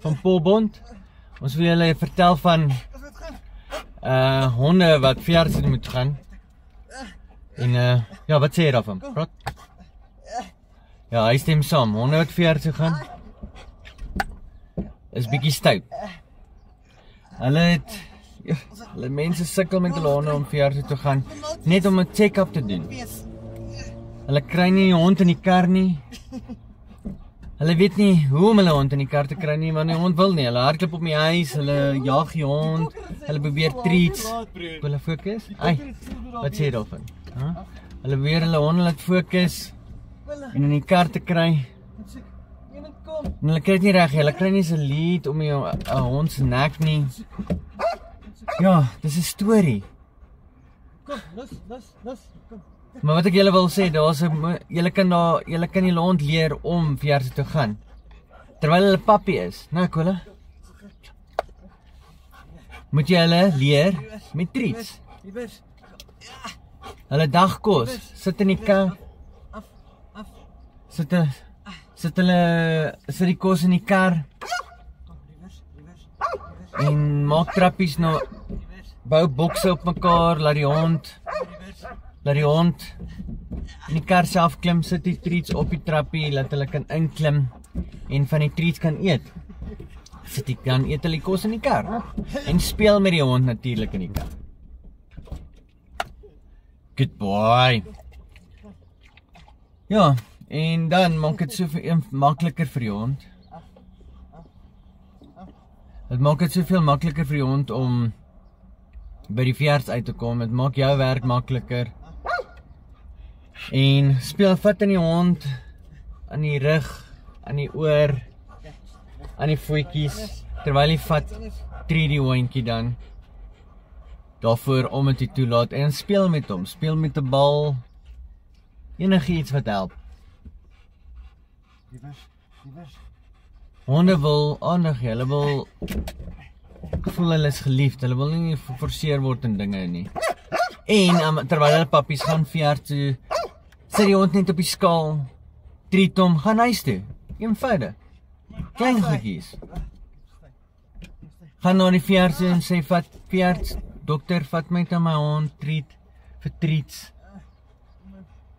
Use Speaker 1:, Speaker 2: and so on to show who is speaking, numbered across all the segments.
Speaker 1: van Paulbond. Ons wil julle vertel van honde wat veearts toe moet gaan. En ja, wat sê jy daarvan? Praat? Ja, hy stem saam. Honde wat veearts toe gaan is bietjie stout. Hulle mense sukkel met hulle honde om veearts toe gaan, net om 'n check-up te doen. Hulle kry nie die hond in die kar nie. Hulle weet nie hoe om hulle hond in die kar te kry nie, want die hond wil nie. Hulle hardloop op die huis, hulle jaag die hond, hulle probeer treats. Hulle fokus? Ai, wat sê jy daarvan? Hulle probeer hulle honde laat fokus en in die kar te kry. En hulle kry dit nie reg, hulle kry nie 'n lead om 'n hond se nek nie. Ja, dis 'n storie.
Speaker 2: Kom, los, kom.
Speaker 1: Maar wat ek julle wil sê, julle kan die hond leer om veearts toe gaan. Terwyl hulle pappie is, né, Kola? Moet jy hulle leer met treats. Hulle dagkos, sit in die kar. Sit die kos in die kar. En maak trappies nou, bou bokse op mekaar, laat die hond in die kar self klim, sit die treats op die trappie, laat hulle kan inklim en van die treats kan eet. Dan eet hulle die kos in die kar en speel met die hond natuurlik in die kar. Good boy. Ja, en dan maak dit soveel makliker vir die hond. Dit maak dit soveel makliker vir die hond om by die veearts uit te kom. Dit maak jou werk makliker. En vat in die hond, aan die rug, aan die oor, aan die voetjies, terwyl hy vat, tree die hondjie dan daarvoor om het hy toelaat en speel met hom, speel met 'n bal, enigiets wat help. Honde wil aandag, hulle wil voel hulle is geliefd, hulle wil nie geforseer word in dinge nie. En terwyl hulle pappies gaan veearts toe, sit die hond net op die skaal, treat hom, gaan huis toe. Eenvoudig. Klein goedjies. Gaan na die veearts en sê, veearts, dokter, vat my na my hond, treat, vir treats.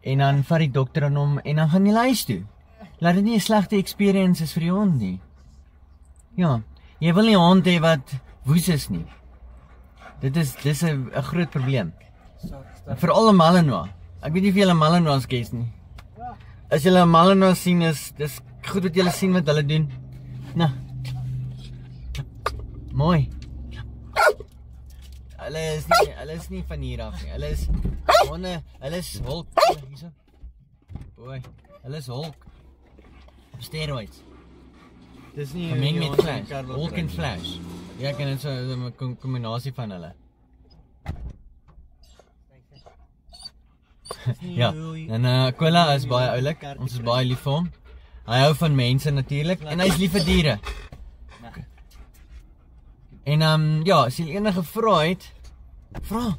Speaker 1: En dan vat die dokter aan hom, en dan gaan jy huis toe. Laat dit nie 'n slegte experience is vir die hond nie. Ja, jy wil nie 'n hond hê wat woes is nie. Dis 'n groot probleem. Veral 'n Malinois. Ek weet nie of julle Malinois ken nie. As julle 'n Malinois sien, dis goed wat julle sien wat hulle doen. Nou. Mooi. Hulle is nie van hier af nie. Hulle is honde, hulle is Hulk. Hierso. Boy, hulle is Hulk. Op steroids.
Speaker 2: Dis nie
Speaker 1: gemeng met Flash. Hulk en Flash. Ja, ek ken dit so 'n kombinasie van hulle. Ja, en Kola is baie oulik. Ons is baie lief vir hom. Hy hou van mense natuurlik en hy is lief vir diere. En ja, as jy enige vrae het, vra.